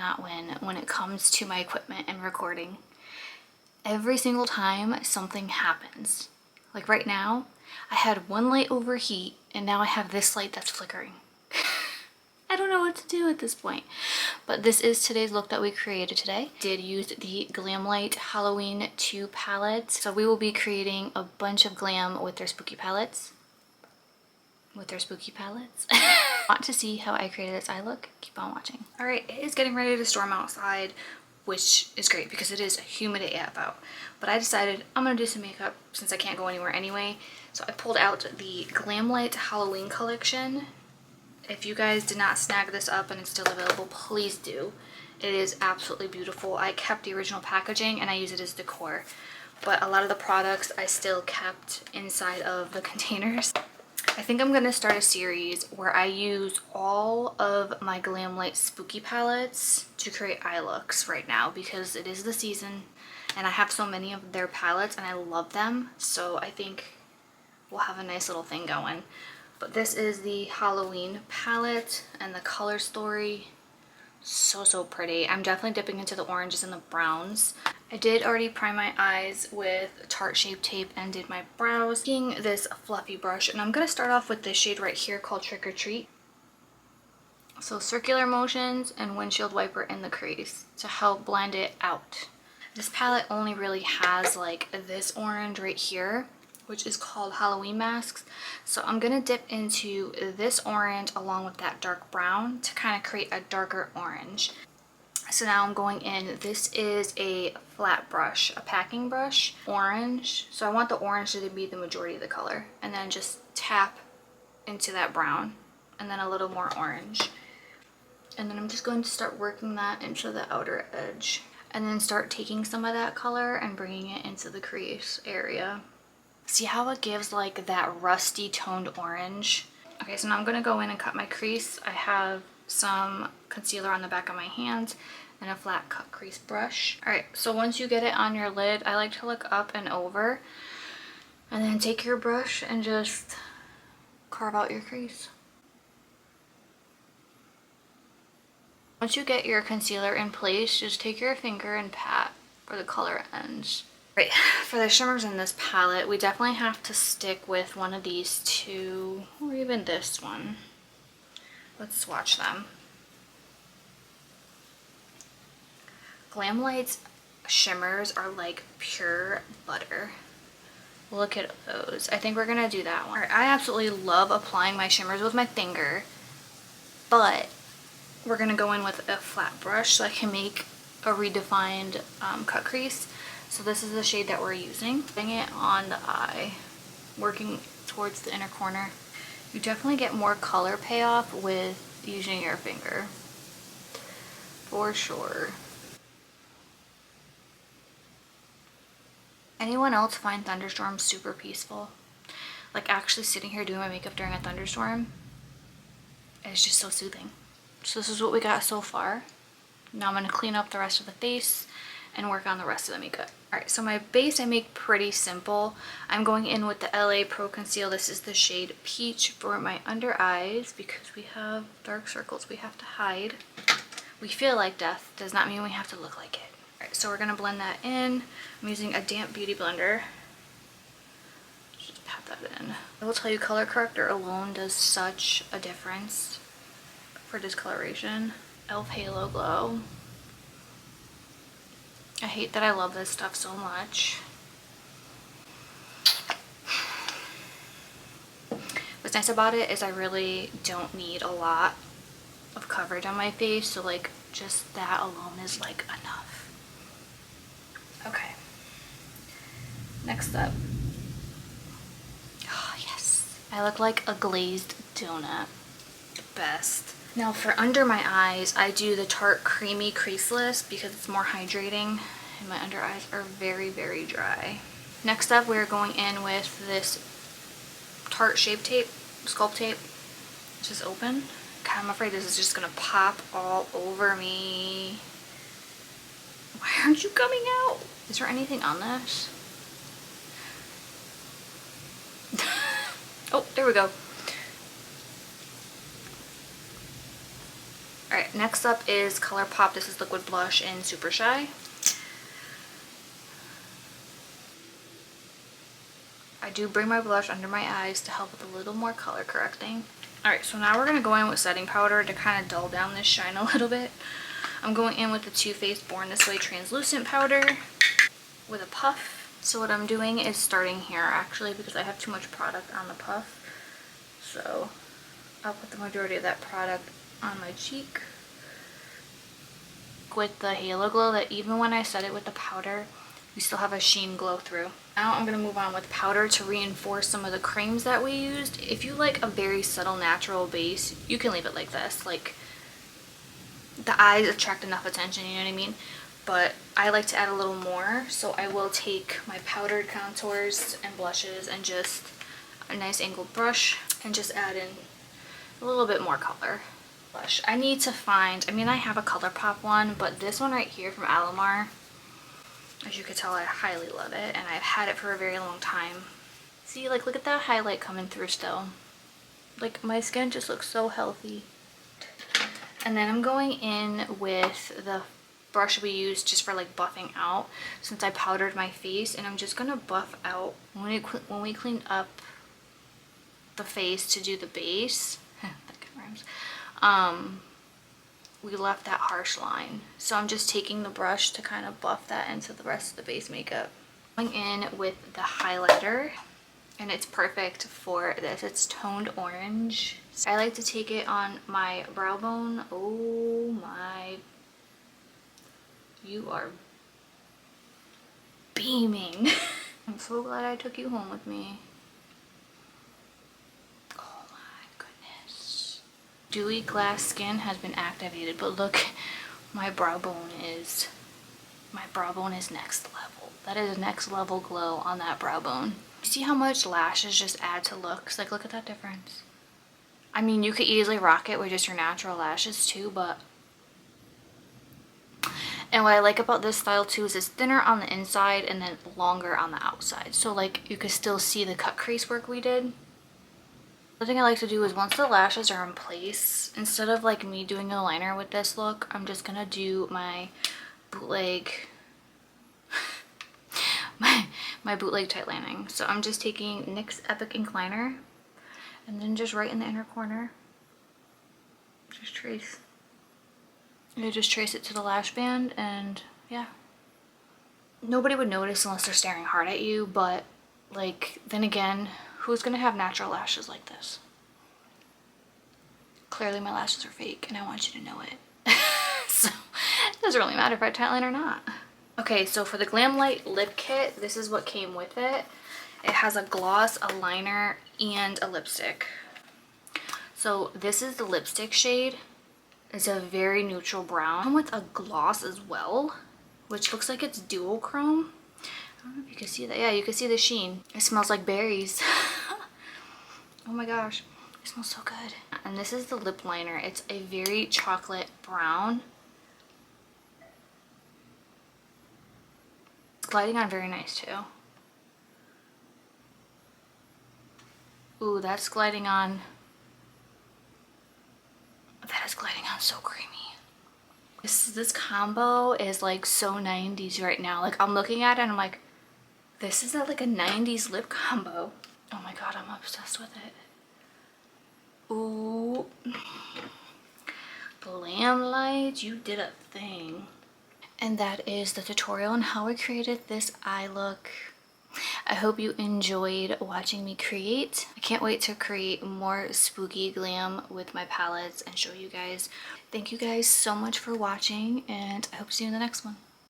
cannot win when it comes to my equipment and recording. Every single time something happens. Like right now, I had one light overheat and now I have this light that's flickering. I don't know what to do at this point. But this is today's look that we created today. Did use the Glamlite Halloween 2 palette. So we will be creating a bunch of glam with their spooky palettes. Want to see how I created this eye look? Keep on watching. Alright, it is getting ready to storm outside, which is great because it is humid AF out. But I decided I'm gonna do some makeup since I can't go anywhere anyway. So I pulled out the Glamlite Halloween collection. If you guys did not snag this up and it's still available, please do. It is absolutely beautiful. I kept the original packaging and I use it as decor. But a lot of the products I still kept inside of the containers. I think I'm gonna start a series where I use all of my Glamlite spooky palettes to create eye looks right now because it is the season and I have so many of their palettes and I love them. So I think we'll have a nice little thing going. But this is the Halloween palette and the color story. So pretty. I'm definitely dipping into the oranges and the browns. I did already prime my eyes with Tarte Shape Tape and did my brows using this fluffy brush. And I'm going to start off with this shade right here called Trick or Treat. So circular motions and windshield wiper in the crease to help blend it out. This palette only really has like this orange right here, which is called Halloween Masks. So I'm gonna dip into this orange along with that dark brown to kind of create a darker orange. So now I'm going in, this is a flat brush, a packing brush, orange. So I want the orange to be the majority of the color. And then just tap into that brown and then a little more orange. And then I'm just going to start working that into the outer edge. And then start taking some of that color and bringing it into the crease area. See how it gives like that rusty toned orange? Okay, so now I'm gonna go in and cut my crease. I have some concealer on the back of my hand and a flat cut crease brush. All right, so once you get it on your lid, I like to look up and over and then take your brush and just carve out your crease. Once you get your concealer in place, just take your finger and pat where the color ends. Right, for the shimmers in this palette, we definitely have to stick with one of these two, or even this one. Let's swatch them. Glamlite's shimmers are like pure butter. Look at those. I think we're gonna do that one. Right, I absolutely love applying my shimmers with my finger, but we're gonna go in with a flat brush so I can make a redefined cut crease. So this is the shade that we're using. Putting it on the eye, working towards the inner corner. You definitely get more color payoff with using your finger, for sure. Anyone else find thunderstorms super peaceful? Like actually sitting here doing my makeup during a thunderstorm is just so soothing. So this is what we got so far. Now I'm gonna clean up the rest of the face and work on the rest of the makeup. Alright, so my base I make pretty simple. I'm going in with the LA Pro Conceal. This is the shade Peach for my under eyes because we have dark circles we have to hide. We feel like death, does not mean we have to look like it. Alright, so we're gonna blend that in. I'm using a damp beauty blender. Just pat that in. I will tell you, color corrector alone does such a difference for discoloration. e.l.f. Halo Glow. I hate that I love this stuff so much. What's nice about it is I really don't need a lot of coverage on my face, so like just that alone is like enough. Okay. Next up. Oh yes. I look like a glazed donut. The best. Now for under my eyes, I do the Tarte Creamy Creaseless because it's more hydrating and my under eyes are very dry. Next up, we're going in with this Tarte Shape Tape, Sculpt Tape. It's just open. God, I'm afraid this is just gonna pop all over me. Why aren't you coming out? Is there anything on this? Oh, there we go. Alright, next up is ColourPop. This is Liquid Blush in Super Shy. I do bring my blush under my eyes to help with a little more color correcting. Alright, so now we're going to go in with setting powder to kind of dull down this shine a little bit. I'm going in with the Too Faced Born This Way translucent powder with a puff. So what I'm doing is starting here actually because I have too much product on the puff. So I'll put the majority of that product on my cheek. With the halo glow that even when I set it with the powder, we still have a sheen glow through. Now I'm going to move on with powder to reinforce some of the creams that we used. If you like a very subtle natural base, you can leave it like this. Like, the eyes attract enough attention, you know what I mean? But I like to add a little more, so I will take my powdered contours and blushes and just a nice angled brush and just add in a little bit more color. Blush. I need to find, I mean I have a ColourPop one, but this one right here from Alamar, as you can tell, I highly love it and I've had it for a very long time. See, like, look at that highlight coming through still. Like, my skin just looks so healthy. And then I'm going in with the brush we used just for like buffing out since I powdered my face, and I'm just gonna buff out when we cleaned up the face to do the base. That kind of rhymes. We left that harsh line, so I'm just taking the brush to kind of buff that into the rest of the base makeup. Going in with the highlighter, and it's perfect for this. It's toned orange. I like to take it on my brow bone. Oh my, you are beaming. I'm so glad I took you home with me. Oh my goodness. Dewy glass skin has been activated, but look, my brow bone is next level. That is next level glow on that brow bone. See how much lashes just add to looks? Like, look at that difference. I mean, you could easily rock it with just your natural lashes too, but... And what I like about this style too is it's thinner on the inside and then longer on the outside. So like, you could still see the cut crease work we did. The thing I like to do is once the lashes are in place, instead of like me doing a liner with this look, I'm just gonna do my bootleg my bootleg tight lining. So I'm just taking NYX Epic Ink Liner and then just right in the inner corner, just trace. You just trace it to the lash band, and yeah. Nobody would notice unless they're staring hard at you, but like, then again, who's gonna have natural lashes like this? Clearly my lashes are fake and I want you to know it. So it doesn't really matter if I tight line or not. Okay, so for the Glamlite lip kit, this is what came with it. It has a gloss, a liner, and a lipstick. So this is the lipstick shade. It's a very neutral brown with a gloss as well, which looks like it's dual chrome. I don't know if you can see that. Yeah, you can see the sheen. It smells like berries. Oh my gosh, it smells so good. And this is the lip liner. It's a very chocolate brown. It's gliding on very nice too. Ooh, that's gliding on. That is gliding on so creamy. This combo is like so 90s right now. Like, I'm looking at it and I'm like, this is like a 90s lip combo. Oh my god, I'm obsessed with it. Ooh. Glamlite, you did a thing. And that is the tutorial on how I created this eye look. I hope you enjoyed watching me create. I can't wait to create more spooky glam with my palettes and show you guys. Thank you guys so much for watching, and I hope to see you in the next one.